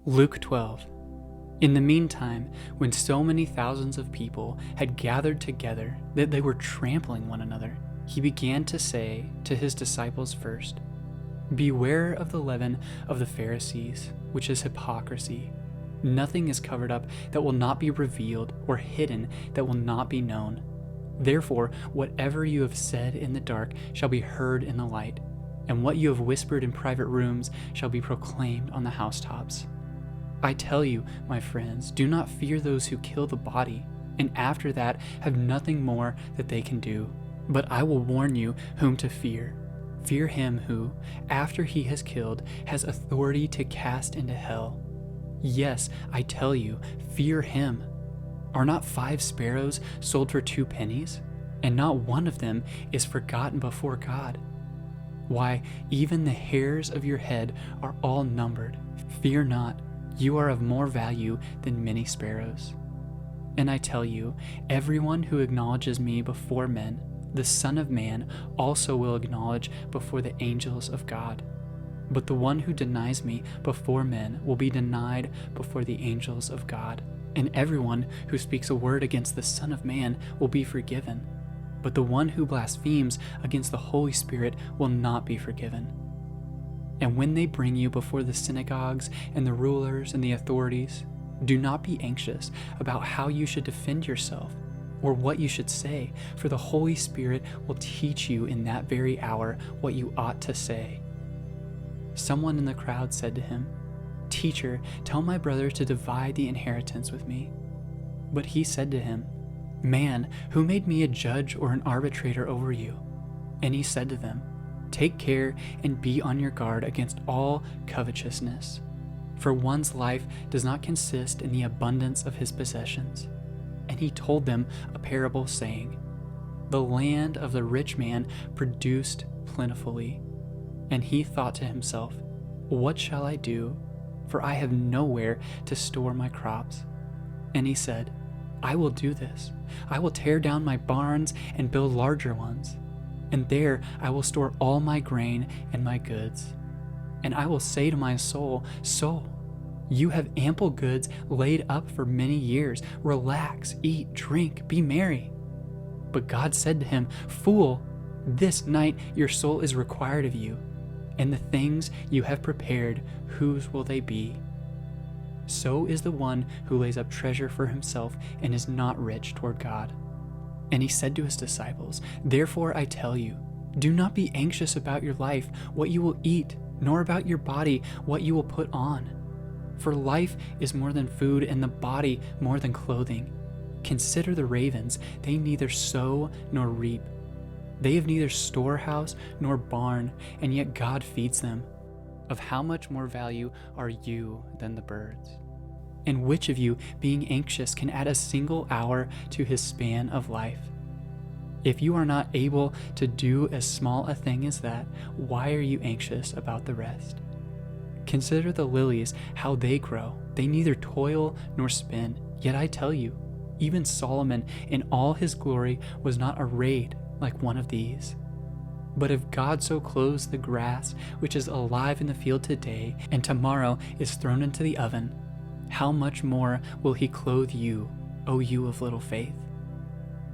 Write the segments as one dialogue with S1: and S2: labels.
S1: Luke 12. In the meantime, when so many thousands of people had gathered together that they were trampling one another, he began to say to his disciples first, "Beware of the leaven of the Pharisees, which is hypocrisy. Nothing is covered up that will not be revealed, or hidden that will not be known. Therefore, whatever you have said in the dark shall be heard in the light, and what you have whispered in private rooms shall be proclaimed on the housetops. I tell you, my friends, do not fear those who kill the body, and after that have nothing more that they can do. But I will warn you whom to fear. Fear him who, after he has killed, has authority to cast into hell. Yes, I tell you, fear him. Are not 5 sparrows sold for 2 pennies? And not one of them is forgotten before God. Why, even the hairs of your head are all numbered. Fear not. You are of more value than many sparrows. And I tell you, everyone who acknowledges me before men, the Son of Man also will acknowledge before the angels of God. But the one who denies me before men will be denied before the angels of God. And everyone who speaks a word against the Son of Man will be forgiven. But the one who blasphemes against the Holy Spirit will not be forgiven. And when they bring you before the synagogues and the rulers and the authorities, do not be anxious about how you should defend yourself or what you should say, for the Holy Spirit will teach you in that very hour what you ought to say." Someone in the crowd said to him, "Teacher, tell my brother to divide the inheritance with me." But he said to him, "Man, who made me a judge or an arbitrator over you?" And he said to them, "Take care and be on your guard against all covetousness, for one's life does not consist in the abundance of his possessions." And he told them a parable, saying, "The land of the rich man produced plentifully. And he thought to himself, 'What shall I do? For I have nowhere to store my crops.' And he said, 'I will do this. I will tear down my barns and build larger ones. And there I will store all my grain and my goods. And I will say to my soul, Soul, you have ample goods laid up for many years. Relax, eat, drink, be merry.' But God said to him, 'Fool, this night your soul is required of you. And the things you have prepared, whose will they be? So is the one who lays up treasure for himself and is not rich toward God.' And he said to his disciples, 'Therefore I tell you, do not be anxious about your life, what you will eat, nor about your body, what you will put on. For life is more than food, and the body more than clothing. Consider the ravens, they neither sow nor reap. They have neither storehouse nor barn, and yet God feeds them. Of how much more value are you than the birds? And which of you, being anxious, can add a single hour to his span of life? If you are not able to do as small a thing as that, why are you anxious about the rest? Consider the lilies, how they grow. They neither toil nor spin. Yet I tell you, even Solomon in all his glory was not arrayed like one of these. But if God so clothes the grass, which is alive in the field today, and tomorrow is thrown into the oven, how much more will he clothe you, O you of little faith?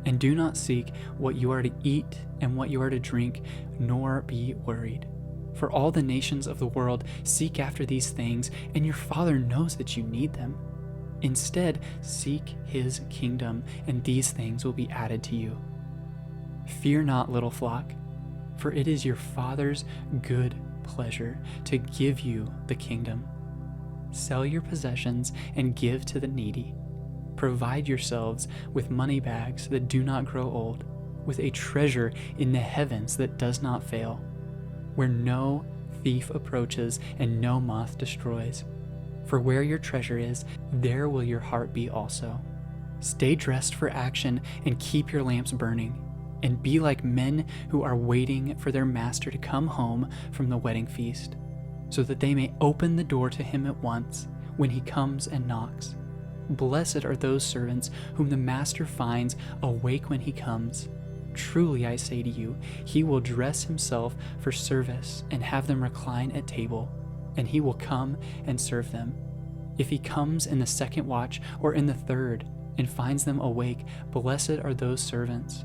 S1: And do not seek what you are to eat and what you are to drink, nor be worried. For all the nations of the world seek after these things, and your Father knows that you need them. Instead, seek his kingdom, and these things will be added to you. Fear not, little flock, for it is your Father's good pleasure to give you the kingdom. Sell your possessions and give to the needy. Provide yourselves with money bags that do not grow old, with a treasure in the heavens that does not fail, where no thief approaches and no moth destroys. For where your treasure is, there will your heart be also. Stay dressed for action and keep your lamps burning, and be like men who are waiting for their master to come home from the wedding feast, so that they may open the door to him at once when he comes and knocks. Blessed are those servants whom the master finds awake when he comes. Truly I say to you, he will dress himself for service and have them recline at table, and he will come and serve them. If he comes in the second watch or in the third and finds them awake, blessed are those servants.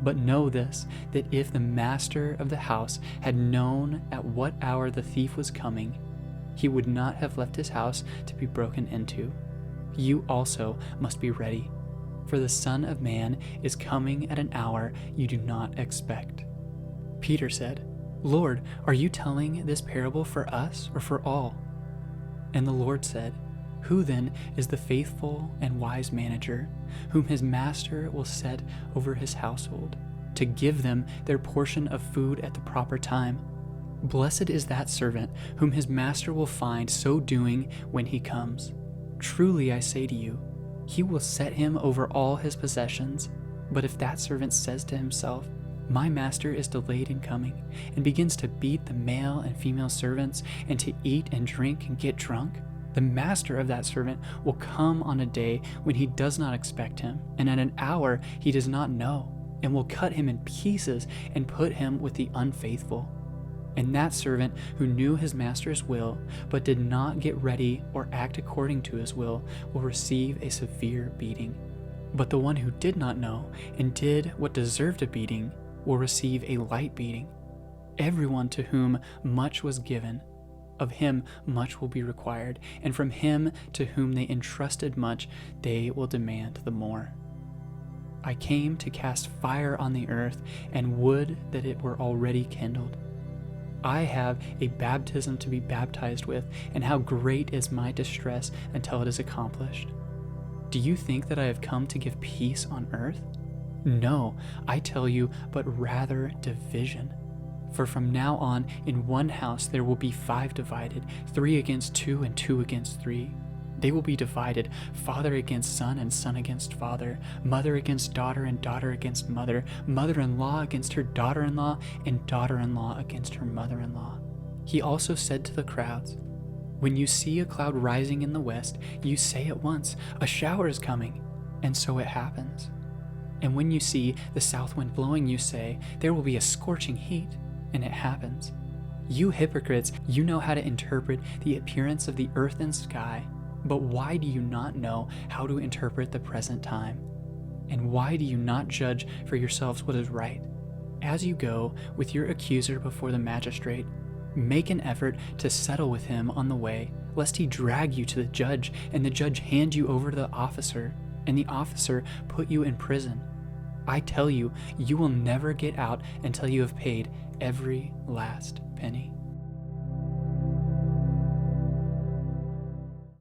S1: But know this, that if the master of the house had known at what hour the thief was coming, he would not have left his house to be broken into. You also must be ready, for the Son of Man is coming at an hour you do not expect." Peter said, "Lord, are you telling this parable for us or for all?" And the Lord said, "Who then is the faithful and wise manager, whom his master will set over his household, to give them their portion of food at the proper time? Blessed is that servant whom his master will find so doing when he comes. Truly I say to you, he will set him over all his possessions. But if that servant says to himself, 'My master is delayed in coming,' and begins to beat the male and female servants, and to eat and drink and get drunk, the master of that servant will come on a day when he does not expect him, and at an hour he does not know, and will cut him in pieces and put him with the unfaithful. And that servant who knew his master's will, but did not get ready or act according to his will receive a severe beating. But the one who did not know and did what deserved a beating will receive a light beating. Everyone to whom much was given, of him much will be required, and from him to whom they entrusted much, they will demand the more. I came to cast fire on the earth, and would that it were already kindled. I have a baptism to be baptized with, and how great is my distress until it is accomplished. Do you think that I have come to give peace on earth? No, I tell you, but rather division. For from now on, in one house there will be 5 divided, 3 against 2 and 2 against 3. They will be divided, father against son and son against father, mother against daughter and daughter against mother, mother-in-law against her daughter-in-law, and daughter-in-law against her mother-in-law." He also said to the crowds, "When you see a cloud rising in the west, you say at once, 'A shower is coming,' and so it happens. And when you see the south wind blowing, you say, 'There will be a scorching heat,' and it happens. You hypocrites, you know how to interpret the appearance of the earth and sky, but why do you not know how to interpret the present time? And why do you not judge for yourselves what is right? As you go with your accuser before the magistrate, make an effort to settle with him on the way, lest he drag you to the judge, and the judge hand you over to the officer, and the officer put you in prison. I tell you, you will never get out until you have paid every last penny."